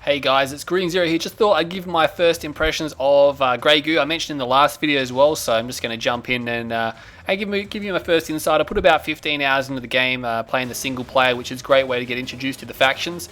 Hey guys, it's Green Zero here. Just thought I'd give my first impressions of Grey Goo. I mentioned in the last video as well, so I'm just going to jump in and give you my first insight. I put about 15 hours into the game playing the single player, which is a great way to get introduced to the factions.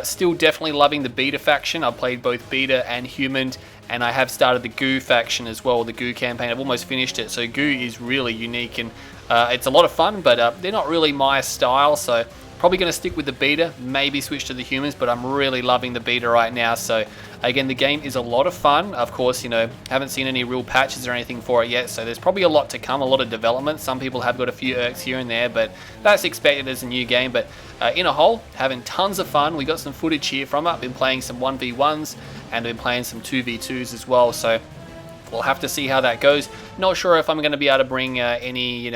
Still definitely loving the Beta faction. I've played both Beta and Human, and I have started the Goo faction as well, the Goo campaign. I've almost finished it, so Goo is really unique, and it's a lot of fun, but they're not really my style, so probably going to stick with the Beta, maybe switch to the Humans, but I'm really loving the Beta right now. So again, the game is a lot of fun. Of course, you know, haven't seen any real patches or anything for it yet, so there's probably a lot to come, a lot of development. Some people have got a few irks here and there, but that's expected as a new game. But in a whole, having tons of fun. We got some footage here from it. I've been playing some 1v1s and been playing some 2v2s as well, so we'll have to see how that goes. Not sure if I'm going to be able to bring any,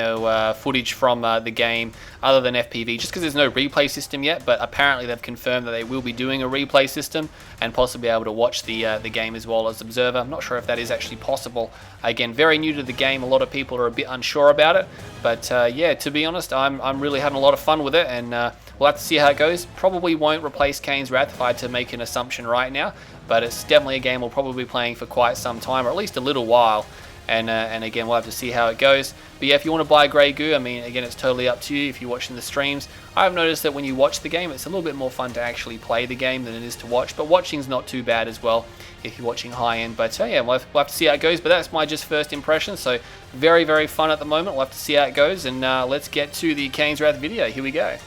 footage from the game other than FPV, just because there's no replay system yet. But apparently they've confirmed that they will be doing a replay system and possibly able to watch the game as well as observer. I'm not sure if that is actually possible. Again, very new to the game. A lot of people are a bit unsure about it. But yeah, to be honest, I'm really having a lot of fun with it, and we'll have to see how it goes. Probably won't replace Kane's Wrath if I had to make an assumption right now, but it's definitely a game we'll probably be playing for quite some time, or at least a little while. And again, we'll have to see how it goes. But yeah, if you want to buy Grey Goo, I mean, again, it's totally up to you if you're watching the streams. I've noticed that when you watch the game, it's a little bit more fun to actually play the game than it is to watch. But watching's not too bad as well if you're watching high-end. But yeah, we'll have to see how it goes. But that's my just first impression. So very, very fun at the moment. We'll have to see how it goes. And let's get to the Kane's Wrath video. Here we go.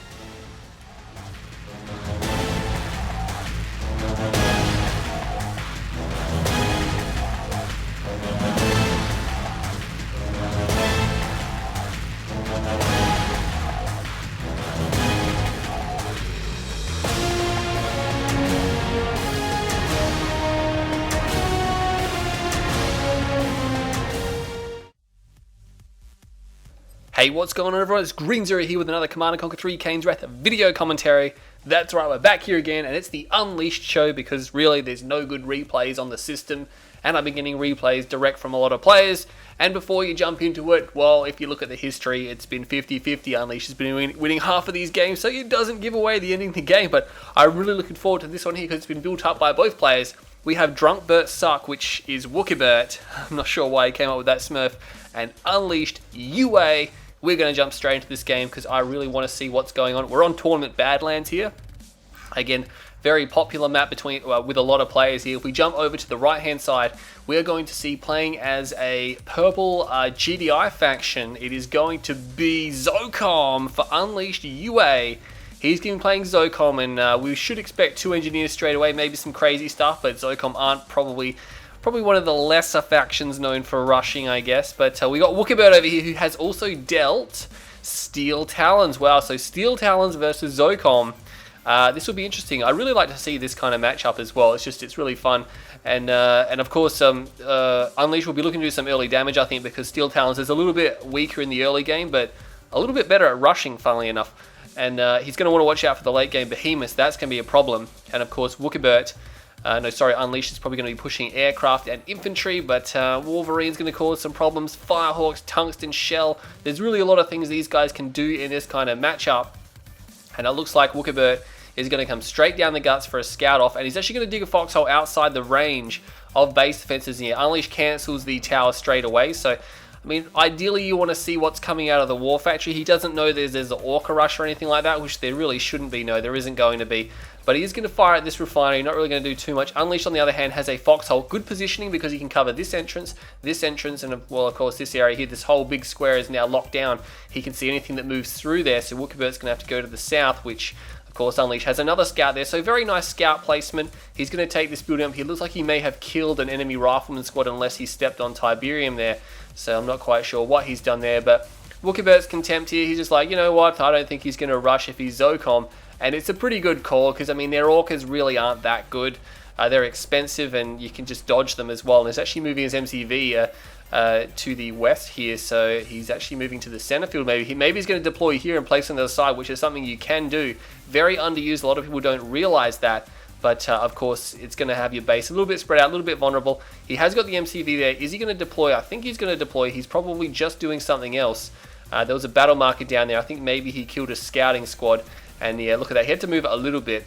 Hey, what's going on everyone? It's Green Zero here with another Command & Conquer 3 Kane's Wrath video commentary. That's right, we're back here again, and it's the Unleashed show because really there's no good replays on the system, and I've been getting replays direct from a lot of players. And before you jump into it, well, if you look at the history, it's been 50-50. Unleashed has been winning half of these games, so it doesn't give away the ending of the game, but I'm really looking forward to this one here because it's been built up by both players. We have Drunk Bert Suck, which is Wookibert. I'm not sure why he came up with that smurf, and Unleashed UA. We're going to jump straight into this game because I really want to see what's going on. We're on Tournament Badlands here. Again, very popular map with a lot of players here. If we jump over to the right-hand side, we're going to see playing as a purple GDI faction. It is going to be Zocom for Unleashed UA. He's going to be playing Zocom, and we should expect 2 engineers straight away, maybe some crazy stuff, but Zocom aren't probably one of the lesser factions known for rushing, I guess. But we got Wookibert over here, who has also dealt Steel Talons. Wow, so Steel Talons versus Zocom. This will be interesting. I really like to see this kind of matchup as well. It's really fun. And of course, Unleashed will be looking to do some early damage, I think, because Steel Talons is a little bit weaker in the early game, but a little bit better at rushing, funnily enough. And he's going to want to watch out for the late game Behemoths. That's going to be a problem. And of course, Wookibert. Unleashed is probably going to be pushing aircraft and infantry, but Wolverine's going to cause some problems. Firehawks, Tungsten Shell. There's really a lot of things these guys can do in this kind of matchup. And it looks like Wookibert is going to come straight down the guts for a scout off, and he's actually going to dig a foxhole outside the range of base defenses here. Unleashed cancels the tower straight away, so I mean, ideally you want to see what's coming out of the War Factory. He doesn't know there's an Orca Rush or anything like that, which there really shouldn't be. No, there isn't going to be. But he is going to fire at this refinery, not really going to do too much. Unleashed, on the other hand, has a foxhole. Good positioning because he can cover this entrance, and, well, of course, this area here. This whole big square is now locked down. He can see anything that moves through there, so Wookibert's going to have to go to the south, which, of course, Unleashed has another scout there. So very nice scout placement. He's going to take this building up. He looks like he may have killed an enemy rifleman squad unless he stepped on Tiberium there. So I'm not quite sure what he's done there, but Wookibert's contempt here. He's just like, you know what, I don't think he's going to rush if he's Zocom. And it's a pretty good call because, I mean, their Orcas really aren't that good. They're expensive and you can just dodge them as well. And he's actually moving his MCV to the west here, so he's actually moving to the center field. Maybe he's going to deploy here and place on the other side, which is something you can do. Very underused. A lot of people don't realize that. But, of course, it's going to have your base a little bit spread out, a little bit vulnerable. He has got the MCV there. Is he going to deploy? I think he's going to deploy. He's probably just doing something else. There was a battle marker down there. I think maybe he killed a scouting squad. And yeah, look at that. He had to move it a little bit.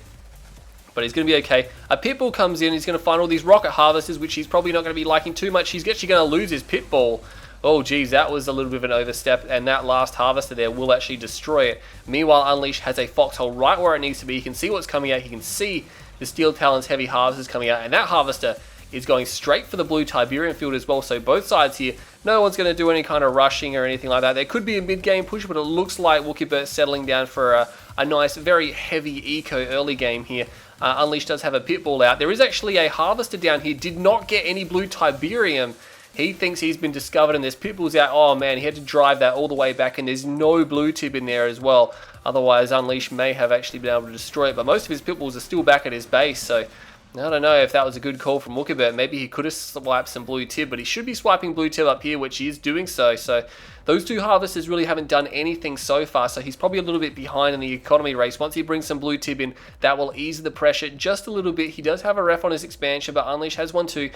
but he's going to be okay. A Pitbull comes in, he's going to find all these rocket harvesters, which he's probably not going to be liking too much. He's actually going to lose his Pitbull. Oh, geez, that was a little bit of an overstep, and that last harvester there will actually destroy it. Meanwhile, Unleashed has a foxhole right where it needs to be. He can see what's coming out. He can see the Steel Talons heavy harvesters coming out, and that harvester is going straight for the blue Tiberium field as well. So both sides here, no one's going to do any kind of rushing or anything like that. There could be a mid-game push, but it looks like Wookibert settling down for a nice, very heavy eco early game here. Unleashed does have a Pitbull out. There is actually a harvester down here. Did not get any blue Tiberium. He thinks he's been discovered, and this Pitbull's out. Oh man, he had to drive that all the way back, and there's no blue tip in there as well. Otherwise, Unleashed may have actually been able to destroy it, but most of his Pitbulls are still back at his base, so I don't know if that was a good call from Wookibert. Maybe he could have swiped some blue tib, but he should be swiping blue tib up here, which he is doing so. So those two harvesters really haven't done anything so far, so he's probably a little bit behind in the economy race. Once he brings some blue tib in, that will ease the pressure just a little bit. He does have a ref on his expansion, but Unleashed has one too.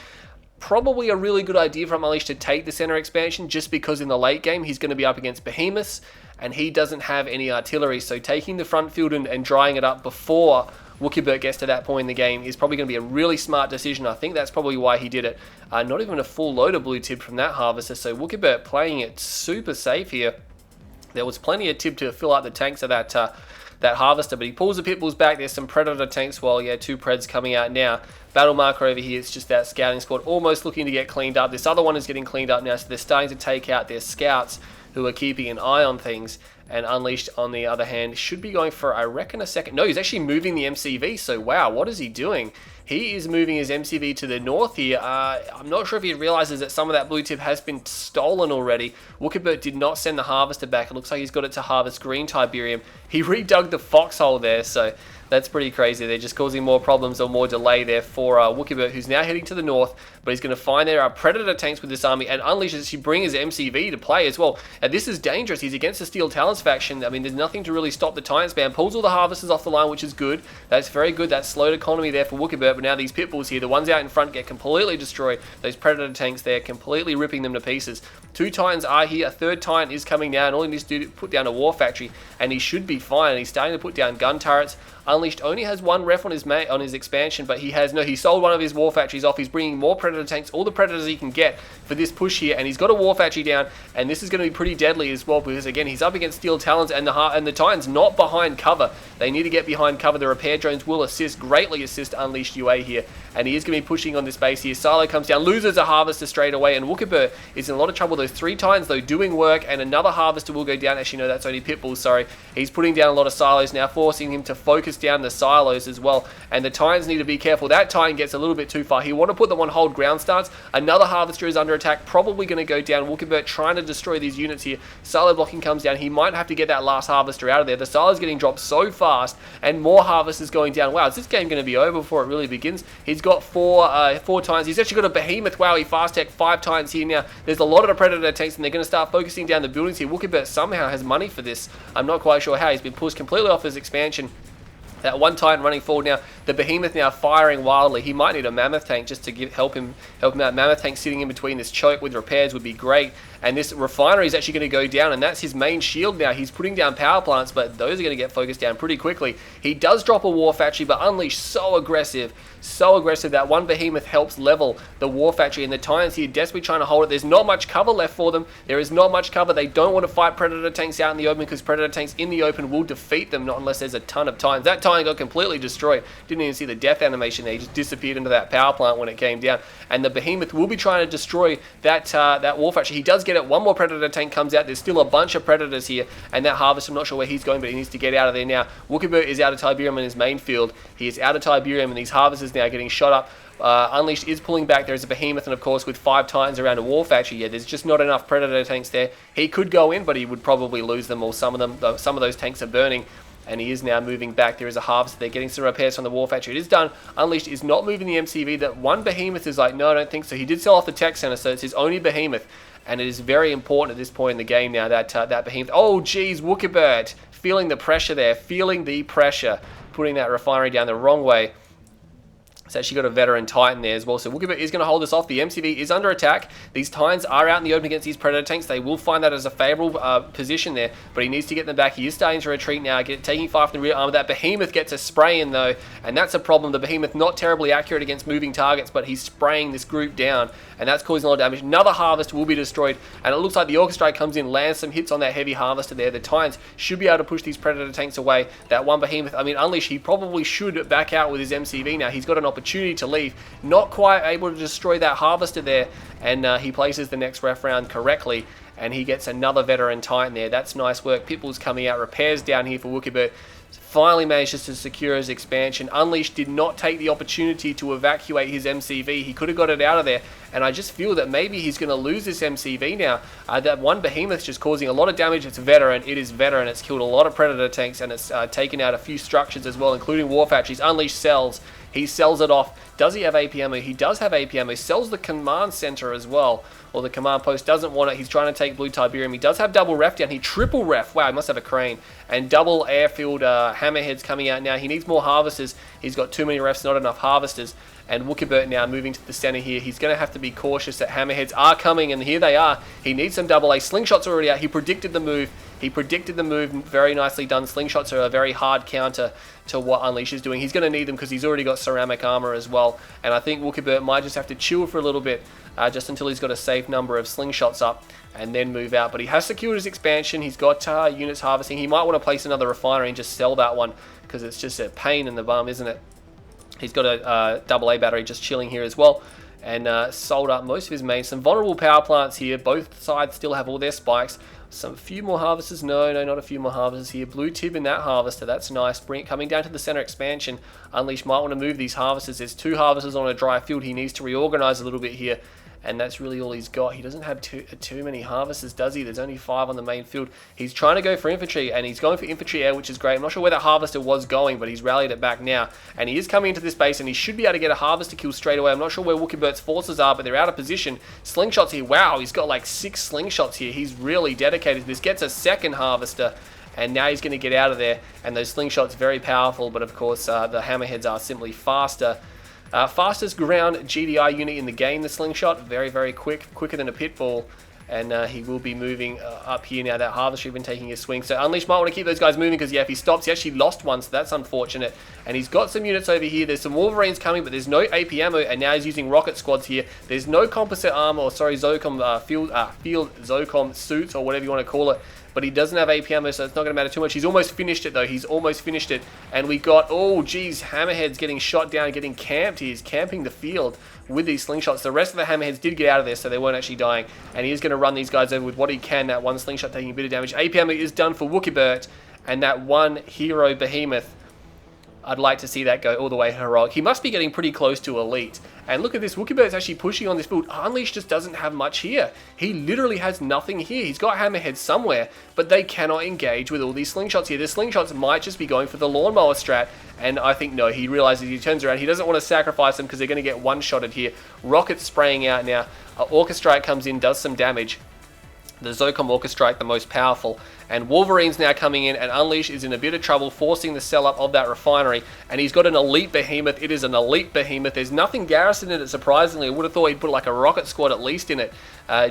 Probably a really good idea from Unleashed to take the center expansion, just because in the late game he's going to be up against behemoths, and he doesn't have any artillery, so taking the front field and drying it up before Wookibert gets to that point in the game is probably going to be a really smart decision. I think that's probably why he did it. Not even a full load of blue tib from that harvester, so Wookibert playing it super safe here. There was plenty of tib to fill out the tanks of that harvester, but he pulls the Pitbulls back. There's some Predator tanks. Well, yeah, two Preds coming out now. Battle marker over here, it's just that scouting squad almost looking to get cleaned up. This other one is getting cleaned up now, so they're starting to take out their scouts who are keeping an eye on things. And Unleashed, on the other hand, should be going for, I reckon, a second. No, he's actually moving the MCV, so wow, what is he doing? He is moving his MCV to the north here. I'm not sure if he realizes that some of that blue tip has been stolen already. Wookibert did not send the harvester back. It looks like he's got it to harvest green Tiberium. He redug the foxhole there, so that's pretty crazy. They're just causing more problems or more delay there for Wookibert, who's now heading to the north, but he's going to find there are Predator tanks with this army, and Unleashed actually bring his MCV to play as well. And this is dangerous. He's against the Steel Talons faction. I mean, there's nothing to really stop the time span. Pulls all the harvesters off the line, which is good. That's very good. That slowed economy there for Wookibert, but now these Pitbulls here, the ones out in front, get completely destroyed. Those Predator tanks there, completely ripping them to pieces. Two Titans are here. A third Titan is coming down. All he needs to do is put down a war factory, and he should be fine. And he's starting to put down gun turrets. Unleashed only has one ref on his expansion, but he sold one of his war factories off. He's bringing more Predator tanks, all the Predators he can get for this push here, and he's got a war factory down, and this is going to be pretty deadly as well, because again, he's up against Steel Talons, and the Titans not behind cover. They need to get behind cover. The repair drones will greatly assist Unleashed UA here, and he is going to be pushing on this base here. Silo comes down, loses a harvester straight away, and Wookibert is in a lot of trouble. Those three Titans, though, doing work, and another harvester will go down. Actually, no, that's only Pitbulls, sorry. He's putting down a lot of silos now, forcing him to focus down the silos as well, and the Titans need to be careful. That Titan gets a little bit too far. He want to put them on hold ground starts. Another harvester is under attack, probably going to go down. Wookibert trying to destroy these units here. Silo blocking comes down. He might have to get that last harvester out of there. The silo's getting dropped so fast, and more harvesters going down. Wow, is this game going to be over before it really begins? He's got four Titans. He's actually got a behemoth. Wow, he fast tech 5 Titans here now. There's a lot of the Predator tanks, and they're going to start focusing down the buildings here. Wookibert somehow has money for this. I'm not quite sure how. He's been pushed completely off his expansion. That one Titan running forward now. The behemoth now firing wildly. He might need a mammoth tank just to help him out. Mammoth tank sitting in between this choke with repairs would be great. And this refinery is actually going to go down, and that's his main shield now. He's putting down power plants, but those are going to get focused down pretty quickly. He does drop a war factory, but Unleashed so aggressive that one behemoth helps level the war factory, and the Titans here desperately trying to hold it. There's not much cover left for them. There is not much cover. They don't want to fight Predator tanks out in the open, because Predator tanks in the open will defeat them, not unless there's a ton of Titans. That Titan got completely destroyed. Didn't even see the death animation there. He just disappeared into that power plant when it came down. And the behemoth will be trying to destroy that war factory. He does get it. One more Predator tank comes out. There's still a bunch of Predators here, and that harvest, I'm not sure where he's going, but he needs to get out of there now. Wookibert is out of Tiberium in his main field. He is out of Tiberium, and these harvesters now getting shot up. Unleashed is pulling back. There's a behemoth, and of course with 5 Titans around a war factory, yeah, there's just not enough Predator tanks there. He could go in, but he would probably lose them, or some of them. Some of those tanks are burning, and he is now moving back. There is a harvester. They're getting some repairs from the war factory. It is done. Unleashed is not moving the MCV. That one behemoth is like, no, I don't think so. He did sell off the tech center, so it's his only behemoth, and it is very important at this point in the game now that that behemoth. Oh, geez, Wookibert feeling the pressure there, feeling the pressure, putting that refinery down the wrong way. It's actually got a veteran Titan there as well. So Wookibert is going to hold this off. The MCV is under attack. These Titans are out in the open against these Predator tanks. They will find that as a favourable position there, but he needs to get them back. He is starting to retreat now, taking fire from the rear armor. That Behemoth gets a spray in though, and that's a problem. The Behemoth not terribly accurate against moving targets, but he's spraying this group down, and that's causing a lot of damage. Another Harvest will be destroyed, and it looks like the Orchestra comes in, lands some hits on that heavy Harvester there. The Titans should be able to push these Predator tanks away. That one Behemoth, I mean, Unleash, he probably should back out with his MCV now. He's got an opportunity to leave. Not quite able to destroy that Harvester there, and he places the next ref round correctly, and he gets another veteran Titan there. That's nice work. Pitbull's coming out. Repairs down here for Wookibert. Finally manages to secure his expansion. Unleash did not take the opportunity to evacuate his MCV. He could have got it out of there, and I just feel that maybe he's going to lose this MCV now. That one Behemoth just causing a lot of damage. It's veteran. It is veteran. It's killed a lot of Predator tanks, and it's taken out a few structures as well, including War Factories. Unleash sells. He sells it off. Does he have AP ammo? He does have AP ammo. He sells the command center as well, or the command post. Doesn't want it. He's trying to take Blue Tiberium. He does have double ref down. He triple ref. Wow, he must have a crane. And double airfield hammerheads coming out now. He needs more harvesters. He's got too many refs, not enough harvesters. And Wookibert now moving to the center here. He's going to have to be cautious that hammerheads are coming, and here they are. He needs some double A. Slingshots already out. He predicted the move. He predicted the move. Very nicely done. Slingshots are a very hard counter to what Unleash is doing. He's going to need them because he's already got ceramic armor as well. And I think Wookibert might just have to chill for a little bit just until he's got a safe number of slingshots up and then move out. But he has secured his expansion. He's got units harvesting. He might want to place another refinery and just sell that one because it's just a pain in the bum, isn't it? He's got a double A battery just chilling here as well, and sold up most of his mains. Some vulnerable power plants here. Both sides still have all their spikes. Some few more harvesters. No, not a few more harvesters here. Blue tib in that harvester. That's nice. Coming down to the center expansion. Unleash might want to move these harvesters. There's 2 harvesters on a dry field. He needs to reorganize a little bit here, and that's really all he's got. He doesn't have too many harvesters, does he? There's only 5 on the main field. He's trying to go for infantry, and he's going for infantry air, which is great. I'm not sure where that harvester was going, but he's rallied it back now, and he is coming into this base, and he should be able to get a harvester kill straight away. I'm not sure where Wookibert's forces are, but they're out of position. Slingshots here. Wow, he's got like 6 slingshots here. He's really dedicated to this. Gets a second harvester, and now he's going to get out of there, and those slingshots very powerful, but of course the hammerheads are simply faster. Fastest ground GDI unit in the game, the Slingshot. Very, very quick. Quicker than a Pitbull. And he will be moving up here now. That Harvester even taking his swing. So Unleash might want to keep those guys moving because, yeah, if he stops, he actually lost one, so that's unfortunate. And he's got some units over here. There's some Wolverines coming, but there's no AP ammo, and now he's using rocket squads here. There's no composite armor, or sorry, Zocom, field Zocom suits, or whatever you want to call it. But he doesn't have AP ammo, so it's not going to matter too much. He's almost finished it, though. He's almost finished it. And we got, oh, geez, Hammerheads getting shot down, getting camped. He's camping the field with these slingshots. The rest of the Hammerheads did get out of there, so they weren't actually dying. And he is going to run these guys over with what he can. That one slingshot taking a bit of damage. AP ammo is done for Wookibert. And that one hero Behemoth, I'd like to see that go all the way heroic. He must be getting pretty close to elite. And look at this, Wookibert's actually pushing on this build. Unleash just doesn't have much here. He literally has nothing here. He's got hammerheads somewhere, but they cannot engage with all these slingshots here. The slingshots might just be going for the lawnmower strat, and I think, no, he realizes, he turns around. He doesn't want to sacrifice them because they're going to get one-shotted here. Rocket spraying out now. Orchestrite comes in, does some damage. The Zocom Orchestrite, the most powerful. And Wolverine's now coming in, and Unleash is in a bit of trouble, forcing the sell-up of that refinery. And he's got an elite Behemoth. It is an elite Behemoth. There's nothing garrisoned in it, surprisingly. I would have thought he'd put like a rocket squad at least in it,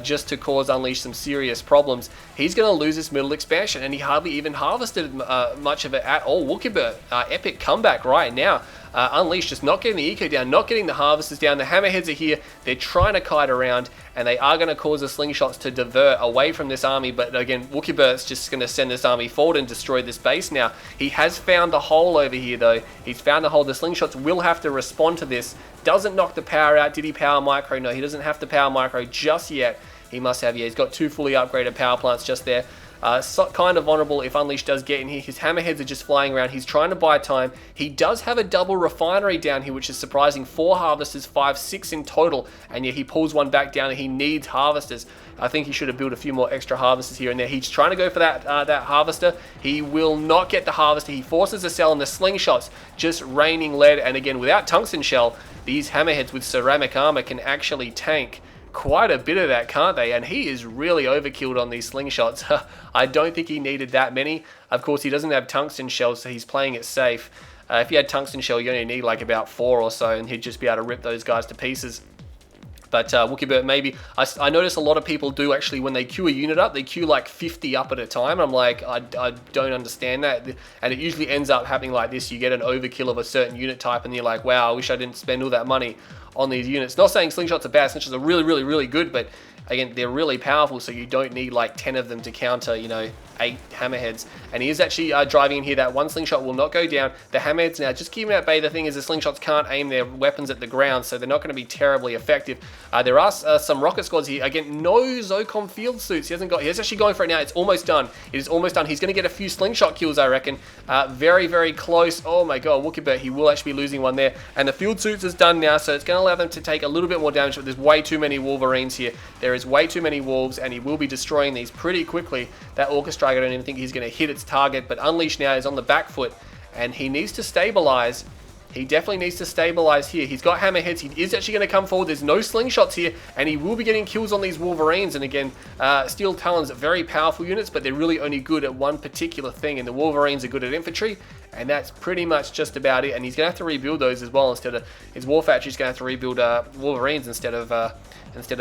just to cause Unleash some serious problems. He's going to lose this middle expansion, and he hardly even harvested much of it at all. Wookibert, epic comeback right now. Unleash just not getting the eco down, not getting the harvesters down. The hammerheads are here. They're trying to kite around, and they are going to cause the slingshots to divert away from this army. But again, Wookibert's just going to send this army forward and destroy this base now. He has found the hole over here, though. He's found the hole. The slingshots will have to respond to this. Doesn't knock the power out. Did he power micro? No, he doesn't have to power micro just yet. He must have, yeah, he's got 2 fully upgraded power plants just there. So kind of vulnerable if Unleash does get in here. His hammerheads are just flying around. He's trying to buy time. He does have a double refinery down here, which is surprising. 4 harvesters, 5, 6 in total, and yet he pulls one back down, and he needs harvesters. I think he should have built a few more extra harvesters here and there. He's trying to go for that harvester. He will not get the harvester. He forces a cell, and the slingshots just raining lead. And again, without tungsten shell, these hammerheads with ceramic armor can actually tank quite a bit of that, can't they? And he is really overkilled on these slingshots. I don't think he needed that many. Of course, he doesn't have tungsten shells, so he's playing it safe. If you had tungsten shell, you only need like about 4 or so, and he'd just be able to rip those guys to pieces. But Wookibert, maybe, I notice a lot of people do actually, when they queue a unit up, they queue like 50 up at a time. I'm like, I don't understand that. And it usually ends up happening like this. You get an overkill of a certain unit type and you're like, wow, I wish I didn't spend all that money on these units. Not saying slingshots are bad, slingshots are really, really, really good, but again, they're really powerful, so you don't need like 10 of them to counter, you know, 8 hammerheads. And he is actually driving in here. That one slingshot will not go down. The hammerheads now, just keep them at bay. The thing is, the slingshots can't aim their weapons at the ground, so they're not going to be terribly effective. There are some rocket squads here. Again, no Zocom field suits. He's actually going for it now. It's almost done. It is almost done. He's going to get a few slingshot kills, I reckon. Very, very close. Oh my god, Wookibert, he will actually be losing one there. And the field suits is done now, so it's going to allow them to take a little bit more damage, but there's way too many Wolverines here. There is way too many wolves, and he will be destroying these pretty quickly. That Orchestra, I don't even think he's going to hit its target, but Unleash now is on the back foot, and he needs to stabilize. He definitely needs to stabilize here. He's got hammerheads. He is actually going to come forward. There's no slingshots here, and he will be getting kills on these Wolverines. And again, Steel Talons are very powerful units, but they're really only good at one particular thing, and the Wolverines are good at infantry, and that's pretty much just about it. And he's going to have to rebuild those as well. Instead of his War Factory's going to have to rebuild Wolverines instead of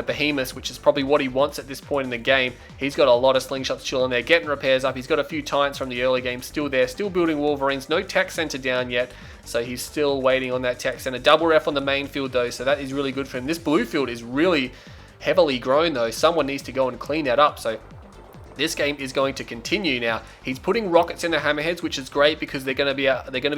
Behemoths, which is probably what he wants at this point in the game. He's got a lot of slingshots chilling there, getting repairs up. He's got a few Titans from the early game still there, still building Wolverines. No tech center down yet, so he's still waiting on that tech center. Double ref on the main field though, so that is really good for him. This blue field is really heavily grown though. Someone needs to go and clean that up. So this game is going to continue now. He's putting rockets in the hammerheads, which is great because they're going to be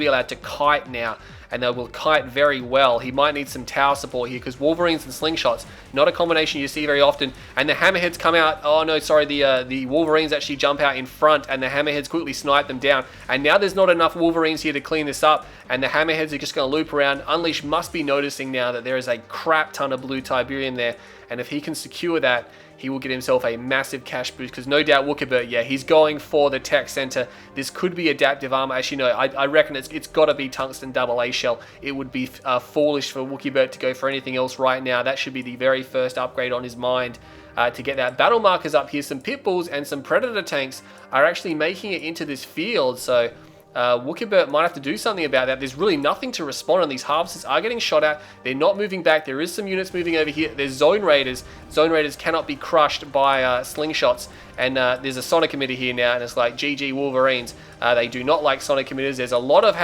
allowed to kite now, and they will kite very well. He might need some tower support here because Wolverines and slingshots, not a combination you see very often. And the hammerheads come out. Oh no, sorry, the Wolverines actually jump out in front, and the hammerheads quickly snipe them down. And now there's not enough Wolverines here to clean this up, and the hammerheads are just going to loop around. Unleash must be noticing now that there is a crap ton of blue Tiberium there, and if he can secure that, he will get himself a massive cash boost because no doubt Wookibert, yeah, he's going for the tech center. This could be adaptive armor. Actually, no, I reckon it's got to be tungsten AA shell. It would be foolish for Wookibert to go for anything else right now. That should be the very first upgrade on his mind. To get that. Battle markers up here, some Pitbulls and some Predator tanks are actually making it into this field, so Wookibert might have to do something about that. There's really nothing to respond on. These harvesters are getting shot at. They're not moving back. There is some units moving over here. There's Zone Raiders. Zone Raiders cannot be crushed by slingshots. And there's a Sonic emitter here now, and it's like GG Wolverines. They do not like Sonic emitters. There's a lot of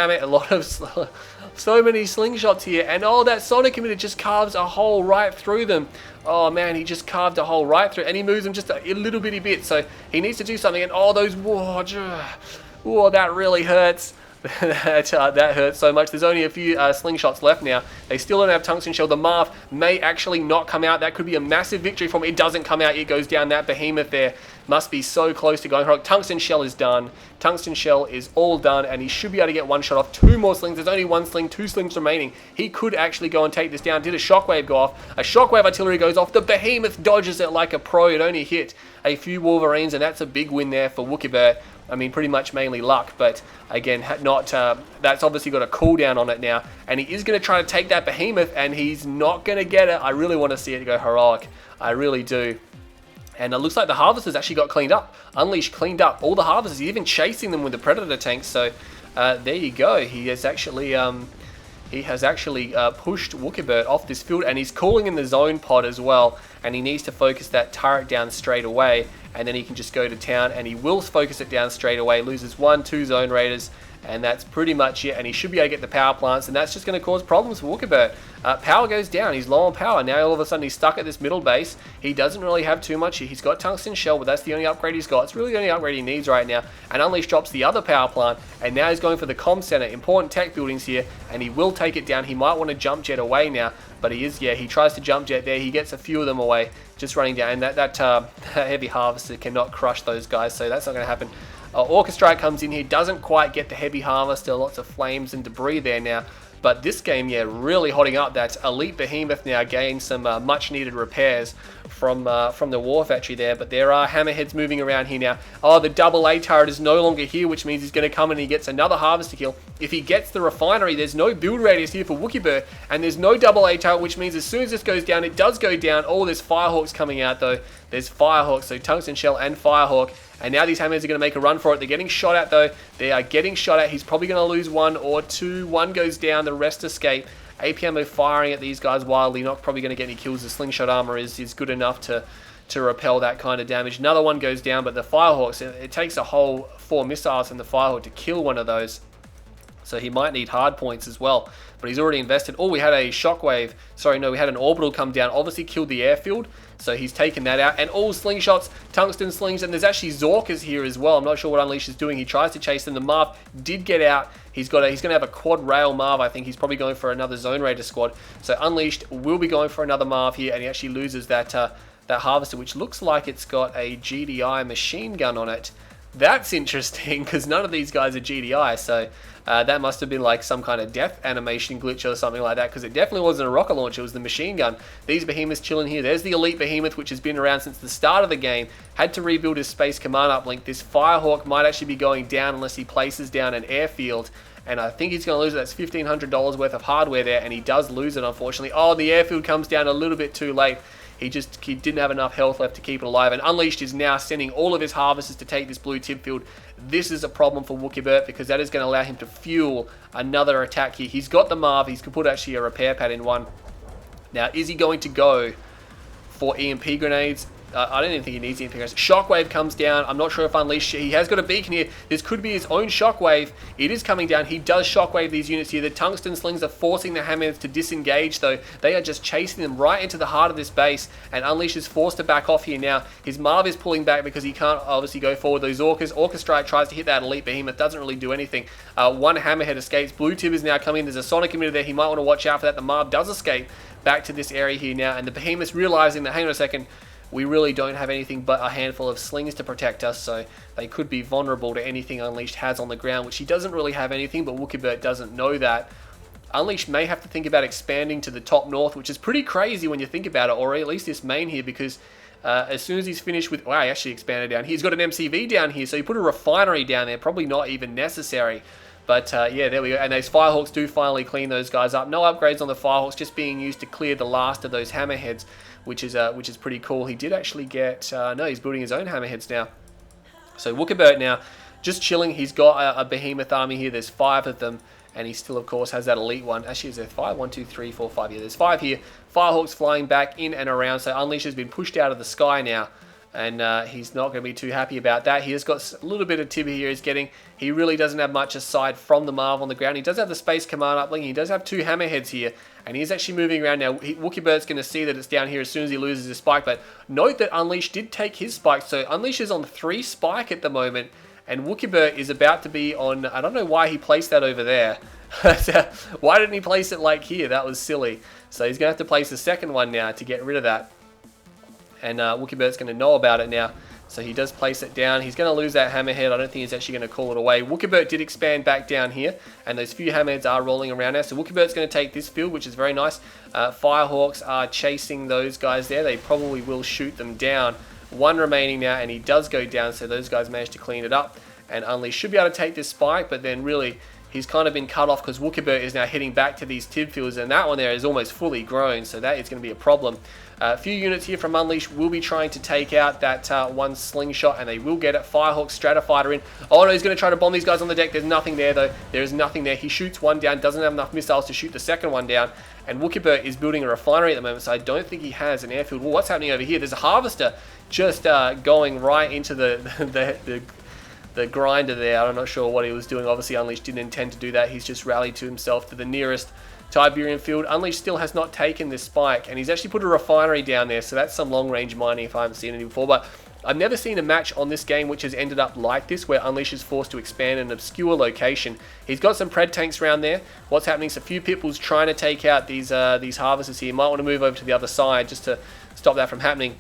so many slingshots here, and oh, that Sonic emitter just carves a hole right through them. Oh man, he just carved a hole right through, and he moves them just a little bitty bit. So he needs to do something. And oh, those whoa, that really hurts. That hurts so much. There's only a few slingshots left now. They still don't have tungsten shell. The Marv may actually not come out. That could be a massive victory for him. It doesn't come out. It goes down. That behemoth there must be so close to going wrong. Tungsten shell is done. Tungsten shell is all done, and he should be able to get one shot off. 2 more slings. There's only 1 sling, 2 slings remaining. He could actually go and take this down. Did a shockwave go off? A shockwave artillery goes off. The behemoth dodges it like a pro. It only hit a few Wolverines, and that's a big win there for Wookibert. I mean, pretty much mainly luck, but again, that's obviously got a cooldown on it now, and he is going to try to take that behemoth, and he's not going to get it. I really want to see it go heroic. I really do. And it looks like the harvesters actually got cleaned up. Unleash cleaned up all the harvesters. He's even chasing them with the Predator tanks, so there you go. He has actually pushed Wookibert off this field, and he's calling in the zone pod as well, and he needs to focus that turret down straight away, and then he can just go to town, and he will focus it down straight away. Loses 1, 2 zone raiders, and that's pretty much it, and he should be able to get the power plants, and that's just going to cause problems for Wookibert. Power goes down. He's low on power. Now all of a sudden he's stuck at this middle base. He doesn't really have too much. He's got tungsten shell, but that's the only upgrade he's got. It's really the only upgrade he needs right now. And Unleash drops the other power plant, and now he's going for the comm center. Important tech buildings here, and he will take it down. He might want to jump jet away now, but he tries to jump jet there. He gets a few of them away, just running down. And that heavy harvester cannot crush those guys, so that's not going to happen. Orchestra comes in here, doesn't quite get the heavy harvester. Lots of flames and debris there now. But this game, yeah, really hotting up. That Elite Behemoth now gained some much needed repairs from the War Factory there. But there are hammerheads moving around here now. Oh, the double A turret is no longer here, which means he's going to come and he gets another harvester kill. If he gets the refinery, there's no build radius here for Wookibert, and there's no double A turret, which means as soon as this goes down, it does go down. Oh, there's Firehawks coming out though. There's Firehawk, so Tungsten Shell and Firehawk. And now these Hammerheads are going to make a run for it. They're getting shot at, though. They are getting shot at. He's probably going to lose 1 or 2. 1 goes down, the rest escape. APM are firing at these guys wildly. Not probably going to get any kills. The slingshot armor is good enough to repel that kind of damage. Another one goes down, but the Firehawks, it takes a whole 4 missiles from the Firehawk to kill one of those. So he might need hard points as well. But he's already invested. Oh, we had a shockwave. Sorry, no, we had an orbital come down. Obviously killed the airfield. So he's taken that out. And all slingshots, tungsten slings. And there's actually Zorkas here as well. I'm not sure what Unleash is doing. He tries to chase them. The Marv did get out. He's going to have a quad rail Marv. I think he's probably going for another Zone Raider squad. So Unleashed will be going for another Marv here. And he actually loses that Harvester, which looks like it's got a GDI machine gun on it. That's interesting because none of these guys are GDI, so that must have been like some kind of death animation glitch or something like that, because it definitely wasn't a rocket launcher, it was the machine gun. These behemoths chilling here. There's the elite behemoth, which has been around since the start of the game. Had to rebuild his space command uplink. This Firehawk might actually be going down unless he places down an airfield, and I think he's going to lose it. That's $1,500 worth of hardware there, and he does lose it, unfortunately. Oh, the airfield comes down a little bit too late. He didn't have enough health left to keep it alive. And Unleashed is now sending all of his harvesters to take this blue tip field. This is a problem for Wookibert because that is going to allow him to fuel another attack here. He's got the Marv. He's put actually a repair pad in one. Now, is he going to go for EMP grenades? I don't even think he needs EMP grenades. Shockwave comes down. I'm not sure if Unleashed... He has got a beacon here. This could be his own Shockwave. It is coming down. He does Shockwave these units here. The Tungsten Slings are forcing the Hammerheads to disengage, though. They are just chasing them right into the heart of this base, and Unleashed is forced to back off here now. His Marv is pulling back because he can't obviously go forward. Those Orcas. Orchestrite tries to hit that Elite Behemoth. Doesn't really do anything. One Hammerhead escapes. Blue Tib is now coming. There's a Sonic emitter there. He might want to watch out for that. The Marv does escape back to this area here now, and the Behemoth's realizing that, hang on a second, we really don't have anything but a handful of slings to protect us, so they could be vulnerable to anything Unleashed has on the ground, which he doesn't really have anything, but Wookibert doesn't know that. Unleashed may have to think about expanding to the top north, which is pretty crazy when you think about it, or at least this main here, because as soon as he's finished with... Wow, he actually expanded down. He's got an MCV down here, so he put a refinery down there, probably not even necessary. But yeah, there we go. And those Firehawks do finally clean those guys up. No upgrades on the Firehawks, just being used to clear the last of those Hammerheads, which is pretty cool. He did actually get... no, he's building his own Hammerheads now. So Wookibert now, just chilling. He's got a Behemoth army here. There's 5 of them. And he still, of course, has that elite one. Actually, is there 5? 1, 2, 3, 4, 5. Yeah, there's 5 here. Firehawks flying back in and around. So Unleashed has been pushed out of the sky now. And he's not going to be too happy about that. He has got a little bit of tibber here he's getting. He really doesn't have much aside from the Marv on the ground. He does have the space command uplink. He does have 2 Hammerheads here. And he's actually moving around now. Wookibert's going to see that it's down here as soon as he loses his spike. But note that Unleashed did take his spike. So Unleashed is on 3 spike at the moment. And Wookibert is about to be on... I don't know why he placed that over there. Why didn't he place it like here? That was silly. So he's going to have to place the second one now to get rid of that. And Wookibert's going to know about it now. So he does place it down. He's going to lose that Hammerhead. I don't think he's actually going to call it away. Wookibert did expand back down here. And those few Hammerheads are rolling around now. So Wookibert's going to take this field, which is very nice. Firehawks are chasing those guys there. They probably will shoot them down. 1 remaining now, and he does go down. So those guys managed to clean it up. And Unleashed should be able to take this spike. But then really... he's kind of been cut off because Wookibert is now heading back to these tib fields, and that one there is almost fully grown, so that is going to be a problem. A few units here from Unleashed will be trying to take out that one slingshot, and they will get it. Firehawk Stratofighter in. Oh no, he's going to try to bomb these guys on the deck. There's nothing there though. There is nothing there. He shoots one down, doesn't have enough missiles to shoot the second one down, and Wookibert is building a refinery at the moment, so I don't think he has an airfield. Well, what's happening over here? There's a harvester just going right into the grinder there. I'm not sure what he was doing. Obviously, Unleashed didn't intend to do that. He's just rallied to himself to the nearest Tiberian field. Unleashed still has not taken this spike, and he's actually put a refinery down there, so that's some long-range mining if I haven't seen any before. But I've never seen a match on this game which has ended up like this, where Unleashed is forced to expand an obscure location. He's got some pred tanks around there. What's happening is a few people's trying to take out these harvesters here. You might want to move over to the other side just to stop that from happening.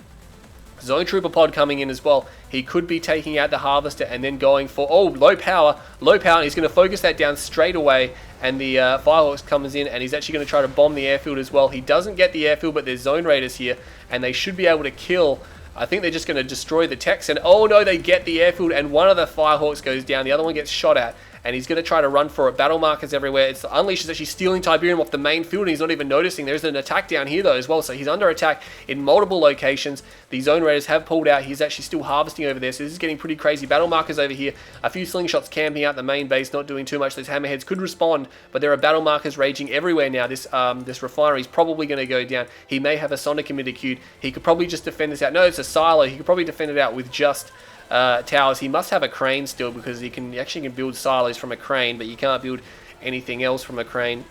Zone Trooper pod coming in as well. He could be taking out the harvester and then going for, oh, low power. He's going to focus that down straight away, and the Firehawks comes in, and he's actually going to try to bomb the airfield as well. He doesn't get the airfield, but there's Zone Raiders here, and they should be able to kill. I think they're just going to destroy the tech center. Oh no, they get the airfield, and one of the Firehawks goes down. The other one gets shot at, and he's going to try to run for it. Battle markers everywhere. It's Unleashed is actually stealing Tiberium off the main field, and he's not even noticing. There's an attack down here though as well, so he's under attack in multiple locations. The Zone Raiders have pulled out. He's actually still harvesting over there, so this is getting pretty crazy. Battle markers over here. A few slingshots camping out the main base, not doing too much. Those hammerheads could respond, but there are battle markers raging everywhere now. This refinery is probably going to go down. He may have a Sonic emitter queued. He could probably just defend this out. No, it's a silo. He could probably defend it out with just towers. He must have a crane still, because he can actually build silos from a crane, but you can't build anything else from a crane.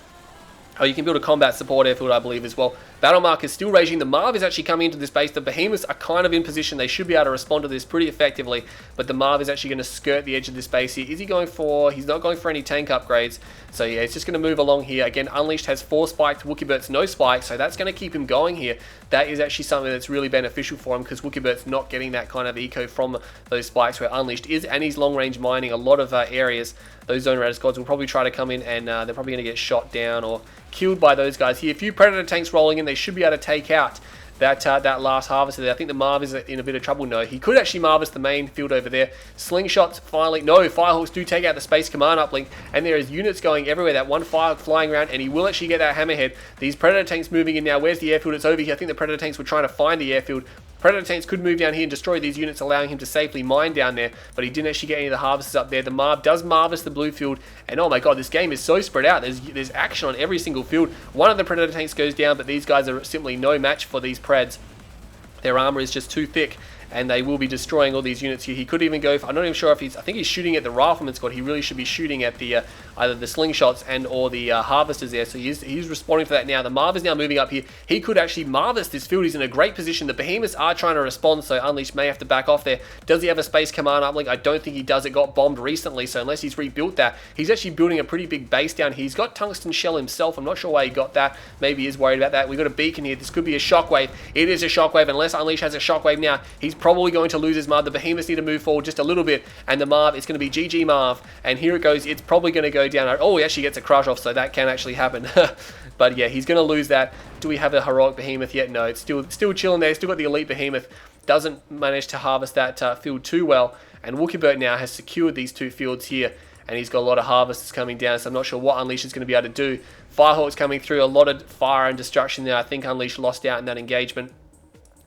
Oh, you can build a combat support airfield, I believe, as well. Battle Mark is still raging. The Marv is actually coming into this base. The Behemoths are kind of in position. They should be able to respond to this pretty effectively, but the Marv is actually going to skirt the edge of this base here. Is he going for... He's not going for any tank upgrades. So yeah, he's just going to move along here. Again, Unleashed has 4 spikes. Wookibert's no spike, so that's going to keep him going here. That is actually something that's really beneficial for him, because Wookibert's not getting that kind of eco from those spikes where Unleashed is, and he's long-range mining a lot of areas. Those Zone Raider squads will probably try to come in, and they're probably going to get shot down or killed by those guys here. A few Predator tanks rolling in. They should be able to take out that last harvester there. I think the Marv is in a bit of trouble. No, he could actually Marvest the main field over there. Slingshots finally. No, Firehawks do take out the Space Command uplink, and there is units going everywhere. That one Firehawk flying around, and he will actually get that hammerhead. These Predator tanks moving in now. Where's the airfield? It's over here. I think the Predator tanks were trying to find the airfield. Predator tanks could move down here and destroy these units, allowing him to safely mine down there, but he didn't actually get any of the harvesters up there. The Marv does Marvest the blue field, and oh my god, this game is so spread out. There's action on every single field. One of the Predator tanks goes down, but these guys are simply no match for these Preds. Their armor is just too thick, and they will be destroying all these units here. He could even go for, I'm not even sure if he's, I think he's shooting at the Rifleman squad. He really should be shooting at the either the slingshots and or the harvesters there. So he's responding for that now. The Marv is now moving up here. He could actually Marvest this field. He's in a great position. The Behemoths are trying to respond, so Unleashed may have to back off there. Does he have a Space Command uplink? I don't think he does. It got bombed recently, so unless he's rebuilt that, he's actually building a pretty big base down here. He's got Tungsten Shell himself. I'm not sure why he got that. Maybe he is worried about that. We've got a beacon here. This could be a shockwave. It is a shockwave. Unless Unleashed has a shockwave now, he's probably going to lose his Marv. The Behemoths need to move forward just a little bit, and the Marv, it's going to be GG Marv, and here it goes. It's probably going to go down. Oh, he actually gets a crush off, so that can actually happen. But yeah, he's going to lose that. Do we have a heroic Behemoth yet? No, it's still chilling there. Still got the elite Behemoth. Doesn't manage to harvest that field too well, and Wookibert now has secured these 2 fields here, and he's got a lot of harvesters coming down, so I'm not sure what Unleashed is going to be able to do. Firehawk's coming through, a lot of fire and destruction there. I think Unleashed lost out in that engagement,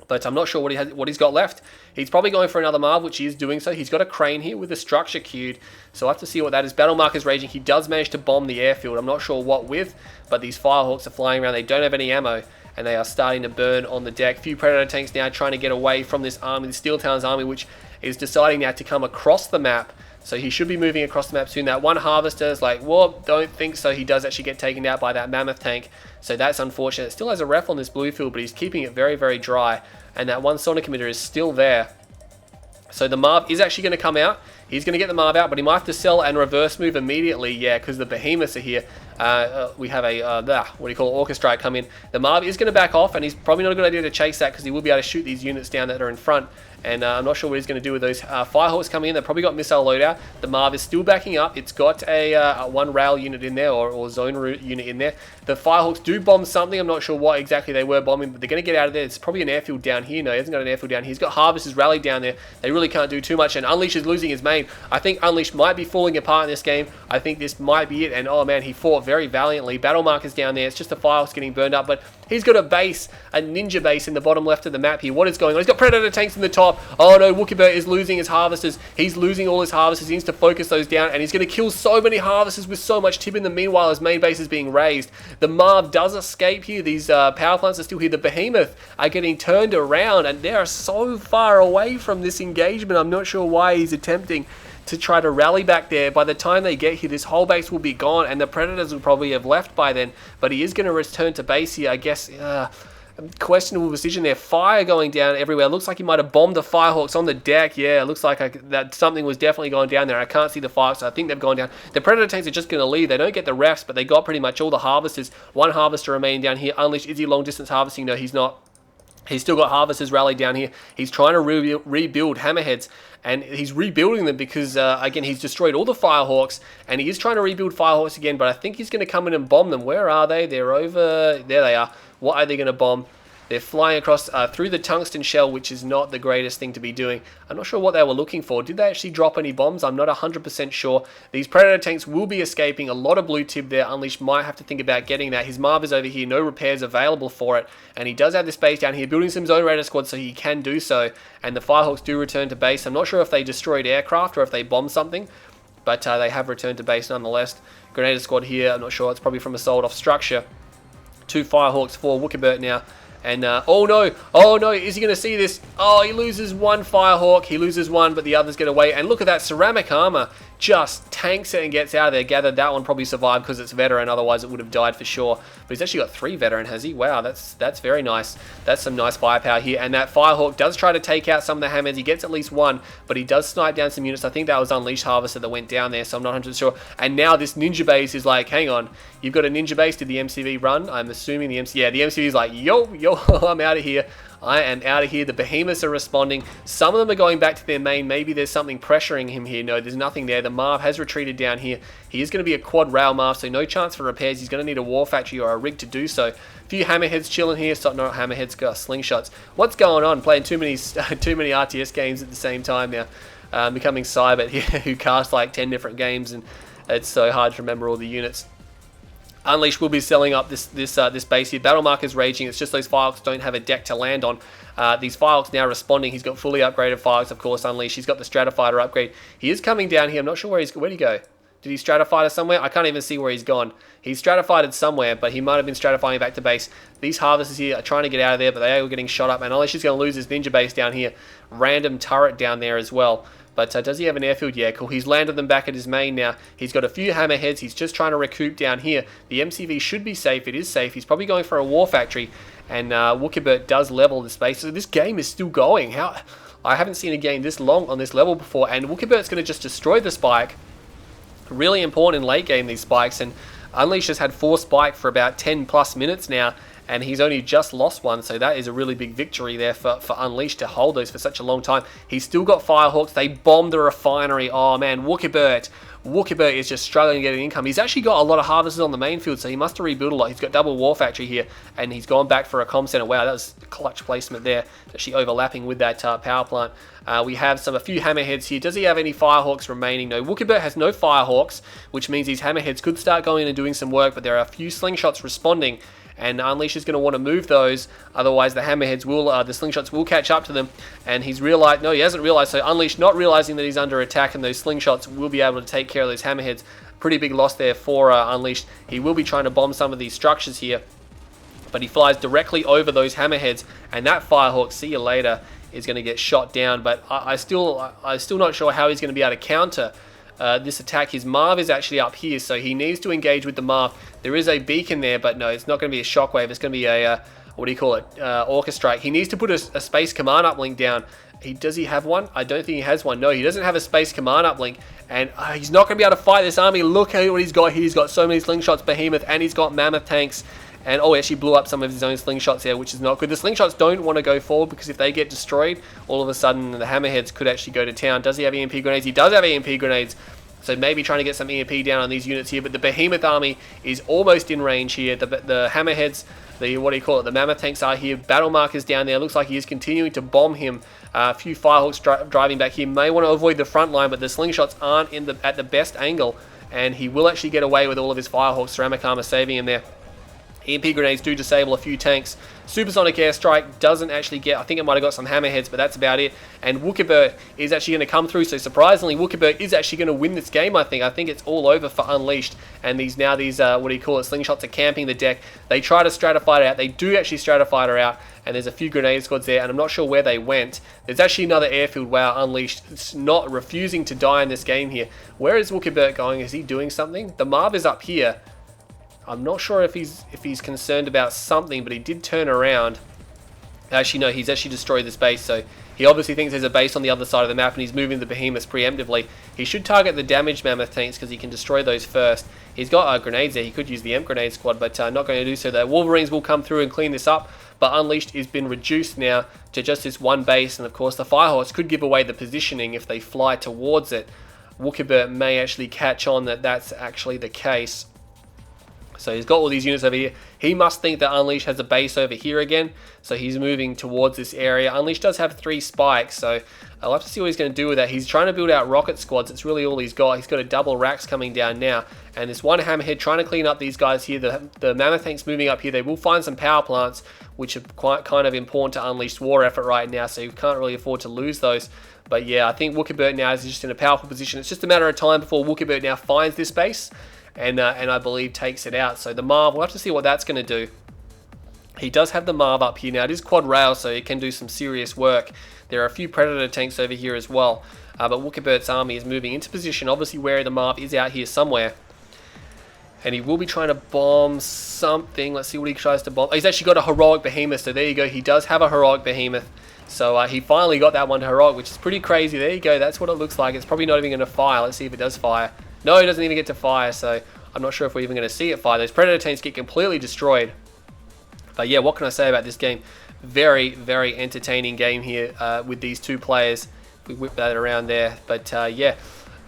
but I'm not sure what he's got left. He's probably going for another Marv, which he is doing so. He's got a crane here with a structure queued, so I'll have to see what that is. Battle Mark is raging. He does manage to bomb the airfield. I'm not sure what with, but these Firehawks are flying around. They don't have any ammo, and they are starting to burn on the deck. Few Predator tanks now trying to get away from this army, the Steel Town's army, which is deciding now to come across the map. So he should be moving across the map soon. That one harvester is like, well, don't think so. He does actually get taken out by that mammoth tank. So that's unfortunate. It still has a ref on this blue field, but he's keeping it very, very dry. And that one Sonic emitter is still there. So the Marv is actually going to come out. He's going to get the Marv out, but he might have to sell and reverse move immediately. Yeah, because the Behemoths are here. We have a, what do you call it, Orchestra come in. The Marv is going to back off, and he's probably not a good idea to chase that, because he will be able to shoot these units down that are in front. And I'm not sure what he's going to do with those Firehawks coming in. They've probably got missile loadout. The Marv is still backing up. It's got a one rail unit in there, or zone route unit in there. The Firehawks do bomb something. I'm not sure what exactly they were bombing, but they're going to get out of there. It's probably an airfield down here. No, he hasn't got an airfield down here. He's got harvesters rallied down there. They really can't do too much, and Unleashed is losing his main. I think Unleashed might be falling apart in this game. I think this might be it, and oh man, he fought very valiantly. Battle Mark is down there. It's just the Firehawks getting burned up, but he's got a base, a ninja base in the bottom left of the map here. What is going on? He's got Predator tanks in the top. Oh no, Wookibert is losing his harvesters. He's losing all his harvesters. He needs to focus those down, and he's going to kill so many harvesters with so much tip in them. Meanwhile, his main base is being raised. The Marv does escape here. These power plants are still here. The Behemoth are getting turned around, and they are so far away from this engagement. I'm not sure why he's attempting to try to rally back there. By the time they get here, this whole base will be gone, and the Predators will probably have left by then, but he is going to return to base here. I guess questionable decision there. Fire going down everywhere. Looks like he might have bombed the Firehawks on the deck. Yeah, it looks like that something was definitely going down there. I can't see the fire, so I think they've gone down. The Predator tanks are just going to leave. They don't get the refs, but they got pretty much all the harvesters. One harvester remaining down here. Unleashed, is he long distance harvesting? No, he's not. He's still got harvesters rallied down here. He's trying to rebuild hammerheads, and he's rebuilding them because, again, he's destroyed all the Firehawks, and he is trying to rebuild Firehawks again, but I think he's going to come in and bomb them. Where are they? They're over... There they are. What are they going to bomb? They're flying across through the tungsten shell, which is not the greatest thing to be doing. I'm not sure what they were looking for. Did they actually drop any bombs? I'm not 100% sure. These Predator tanks will be escaping. A lot of blue tib there. Unleashed might have to think about getting that. His Marv is over here. No repairs available for it. And he does have this base down here, building some zone radar squad, so he can do so. And the Firehawks do return to base. I'm not sure if they destroyed aircraft or if they bombed something, but they have returned to base nonetheless. Grenadier squad here. I'm not sure. It's probably from a sold off structure. 2 Firehawks for Wookibert now. And, oh no, is he going to see this? Oh, he loses 1 Firehawk, he loses 1, but the others get away. And look at that ceramic armor, just tanks it and gets out of there. Gathered that one probably survived because it's veteran, otherwise it would have died for sure. But he's actually got 3 veteran, has he? Wow, that's very nice. That's some nice firepower here. And that Firehawk does try to take out some of the hammerheads. He gets at least 1, but he does snipe down some units. I think that was Unleashed Harvester that went down there, so I'm not 100% sure. And now this ninja base is like, hang on, you've got a ninja base. Did the MCV run? I'm assuming the MCV, yeah, the MCV is like, yo, I'm out of here. I am out of here. The behemoths are responding. Some of them are going back to their main. Maybe there's something pressuring him here. No, there's nothing there. The Marv has retreated down here. He is going to be a quad rail Marv, so no chance for repairs. He's going to need a war factory or a rig to do so. A few hammerheads chilling here. So, not hammerheads, got slingshots. What's going on? Playing too many RTS games at the same time now. Becoming Cybert here, who casts like 10 different games, and it's so hard to remember all the units. Unleashed will be selling up this base here. Battle mark is raging. It's just those Firehawks don't have a deck to land on. These Firehawks now responding. He's got fully upgraded Firehawks, of course, Unleashed. He's got the Stratofighter upgrade. He is coming down here. I'm not sure where'd he go? Did he Stratofighter somewhere? I can't even see where he's gone. He's Stratofighted somewhere, but he might have been Stratifying back to base. These Harvesters here are trying to get out of there, but they are getting shot up. And Unleashed is going to lose his ninja base down here. Random turret down there as well. But does he have an airfield? Yeah, cool. He's landed them back at his main now. He's got a few hammerheads. He's just trying to recoup down here. The MCV should be safe. It is safe. He's probably going for a war factory. And Wookibert does level the space. So this game is still going. I haven't seen a game this long on this level before. And Wookibert's going to just destroy the spike. Really important in late game, these spikes. And Unleashed has had 4 spike for about 10 plus minutes now. And he's only just lost 1, so that is a really big victory there for Unleashed to hold those for such a long time. He's still got Firehawks. They bombed the refinery. Oh man, Wookibert is just struggling to get an income. He's actually got a lot of harvesters on the main field, so he must have rebuilt a lot. He's got double war factory here, and he's gone back for a comm center. Wow, that was clutch placement there, actually overlapping with that power plant. We have a few hammerheads here. Does he have any Firehawks remaining? No, Wookibert has no Firehawks, which means these hammerheads could start going in and doing some work, but there are a few slingshots responding. And Unleashed is going to want to move those, otherwise the hammerheads will, the slingshots will catch up to them. And he's realized, no, he hasn't realized. So Unleashed not realizing that he's under attack, and those slingshots will be able to take care of those hammerheads. Pretty big loss there for Unleashed. He will be trying to bomb some of these structures here, but he flies directly over those hammerheads, and that Firehawk, see you later, is going to get shot down. But I'm still not sure how he's going to be able to counter this attack. His Marv is actually up here, so he needs to engage with the Marv. There is a beacon there, but no, it's not going to be a shockwave. It's going to be a, what do you call it, Orca Strike. He needs to put a space command uplink down. Does he have one? I don't think he has one. No, he doesn't have a space command uplink, and he's not going to be able to fight this army. Look at what he's got here. He's got so many slingshots, behemoth, and he's got mammoth tanks. And he actually blew up some of his own slingshots there, which is not good. The slingshots don't want to go forward, because if they get destroyed, all of a sudden the hammerheads could actually go to town. Does he have EMP grenades? He does have EMP grenades. So maybe trying to get some EMP down on these units here. But the behemoth army is almost in range here. The hammerheads, the mammoth tanks are here. Battle markers down there. Looks like he is continuing to bomb him. A few Firehawks driving back here. May want to avoid the front line, but the slingshots aren't at the best angle. And he will actually get away with all of his Firehawks. Ceramic armor saving him there. EMP grenades do disable a few tanks. Supersonic airstrike doesn't actually get, I think it might have got some hammerheads, but that's about it. And Wookibert is actually going to come through. So surprisingly, Wookibert is actually going to win this game, I think. I think it's all over for Unleashed. And these slingshots are camping the deck. They try to Stratofighter out. They do actually Stratofighter out. And there's a few grenade squads there, and I'm not sure where they went. There's actually another airfield. Wow, Unleashed. It's not refusing to die in this game here. Where is Wookibert going? Is he doing something? The Marv is up here. I'm not sure if he's concerned about something, but he did turn around. Actually, no, he's actually destroyed this base, so he obviously thinks there's a base on the other side of the map, and he's moving the behemoths preemptively. He should target the damaged mammoth tanks, because he can destroy those first. He's got grenades there. He could use the EMP grenade squad, but not going to do so. The Wolverines will come through and clean this up, but Unleashed has been reduced now to just this one base, and of course the Firehawks could give away the positioning if they fly towards it. Wookibert may actually catch on that that's actually the case. So he's got all these units over here. He must think that Unleash has a base over here again. So he's moving towards this area. Unleash does have 3 spikes. So I'll have to see what he's going to do with that. He's trying to build out rocket squads. It's really all he's got. He's got a double racks coming down now. And this one hammerhead trying to clean up these guys here. The mammoth tanks moving up here. They will find some power plants, which are quite kind of important to Unleash's war effort right now. So you can't really afford to lose those. But yeah, I think Wookibert now is just in a powerful position. It's just a matter of time before Wookibert now finds this base. And I believe takes it out. So the Marv, we'll have to see what that's going to do. He does have the Marv up here now. It is quad rail, so it can do some serious work. There are a few Predator tanks over here as well. But Wookibert's army is moving into position, obviously where the Marv is out here somewhere. And he will be trying to bomb something. Let's see what he tries to bomb. Oh, he's actually got a Heroic Behemoth, so there you go. He does have a Heroic Behemoth. So he finally got that one to Heroic, which is pretty crazy. There you go. That's what it looks like. It's probably not even going to fire. Let's see if it does fire. No, it doesn't even get to fire, so I'm not sure if we're even going to see it fire. Those Predator tanks get completely destroyed. But yeah, what can I say about this game? Very, very entertaining game here with these 2 players. We whip that around there. But yeah,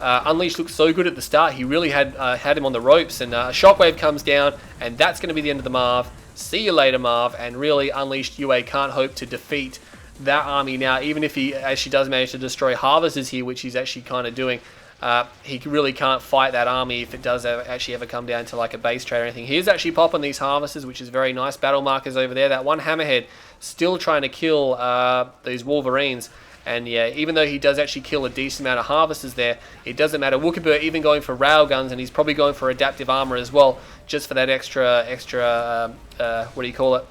Unleashed looked so good at the start. He really had him on the ropes. And Shockwave comes down, and that's going to be the end of the Marv. See you later, Marv. And really, Unleashed UA can't hope to defeat that army now, even if he actually does manage to destroy Harvesters here, which he's actually kind of doing. He really can't fight that army if it does actually ever come down to like a base trade or anything. He is actually popping these Harvesters, which is very nice. Battle markers over there. That one Hammerhead still trying to kill these Wolverines. And yeah, even though he does actually kill a decent amount of Harvesters there, it doesn't matter. Wookibert even going for railguns, and he's probably going for adaptive armor as well, just for that extra what do you call it?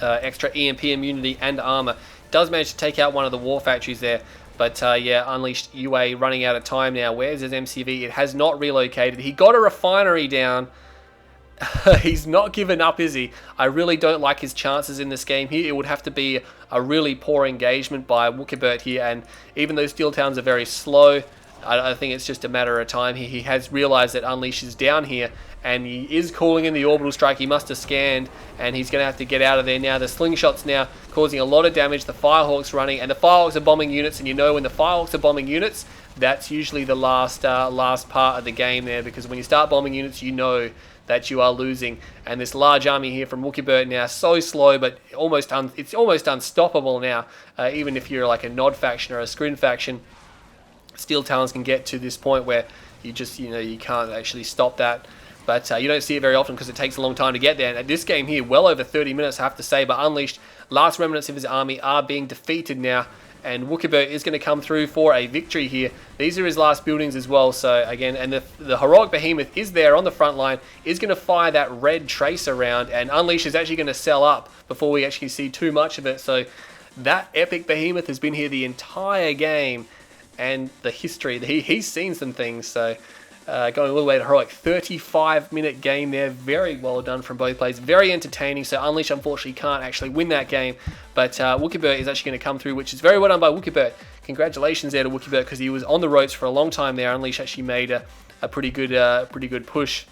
Extra EMP immunity and armor. Does manage to take out one of the war factories there. But yeah, Unleashed UA running out of time now. Where's his MCV? It has not relocated. He got a refinery down. He's not given up, is he? I really don't like his chances in this game here. It would have to be a really poor engagement by Wookibert here. And even though Steel Towns are very slow, I think it's just a matter of time. He has realized that Unleashed is down here, and he is calling in the orbital strike. He must have scanned, and he's going to have to get out of there now. The slingshots now causing a lot of damage. The Firehawks running, and the Firehawks are bombing units, and you know when the Firehawks are bombing units, that's usually the last part of the game there, because when you start bombing units, you know that you are losing. And this large army here from Wookibert now, so slow, but it's almost unstoppable now. Even if you're like a Nod faction or a Scrin faction, Steel Talons can get to this point where you just, you can't actually stop that. But you don't see it very often because it takes a long time to get there. And this game here, well over 30 minutes, I have to say. But Unleashed, last remnants of his army are being defeated now. And Wookibert is going to come through for a victory here. These are his last buildings as well. So again, and the Heroic Behemoth is there on the front line, is going to fire that red tracer round. And Unleashed is actually going to sell up before we actually see too much of it. So that epic Behemoth has been here the entire game. And the history, he's seen some things. So going all the way to Heroic, 35-minute game there. Very well done from both players. Very entertaining. So Unleashed unfortunately can't actually win that game. But Wookibert is actually going to come through, which is very well done by Wookibert. Congratulations there to Wookibert, because he was on the ropes for a long time there. Unleashed actually made a pretty good push.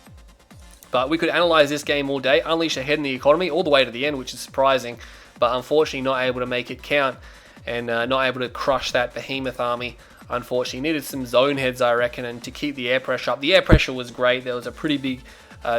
But we could analyze this game all day. Unleashed ahead in the economy all the way to the end, which is surprising. But unfortunately not able to make it count. And not able to crush that Behemoth army. Unfortunately, needed some zone heads, I reckon, and to keep the air pressure up. The air pressure was great. There was a pretty big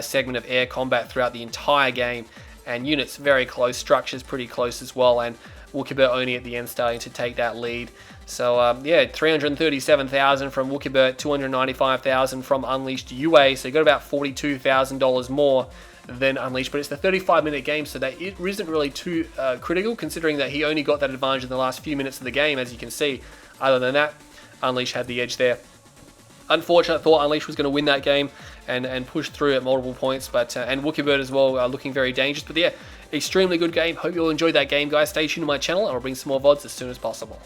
segment of air combat throughout the entire game, and units very close, structures pretty close as well, and Wookibert only at the end starting to take that lead. So yeah, 337,000 from Wookibert, 295,000 from Unleashed UA, so you got about $42,000 more than Unleashed, but it's the 35-minute game, so that it isn't really too critical, considering that he only got that advantage in the last few minutes of the game, as you can see. Other than that, Unleashed had the edge there. Unfortunate, thought Unleashed was going to win that game and push through at multiple points, but and Wookibert as well looking very dangerous. But yeah, extremely good game. Hope you all enjoyed that game, guys. Stay tuned to my channel, and I'll bring some more VODs as soon as possible.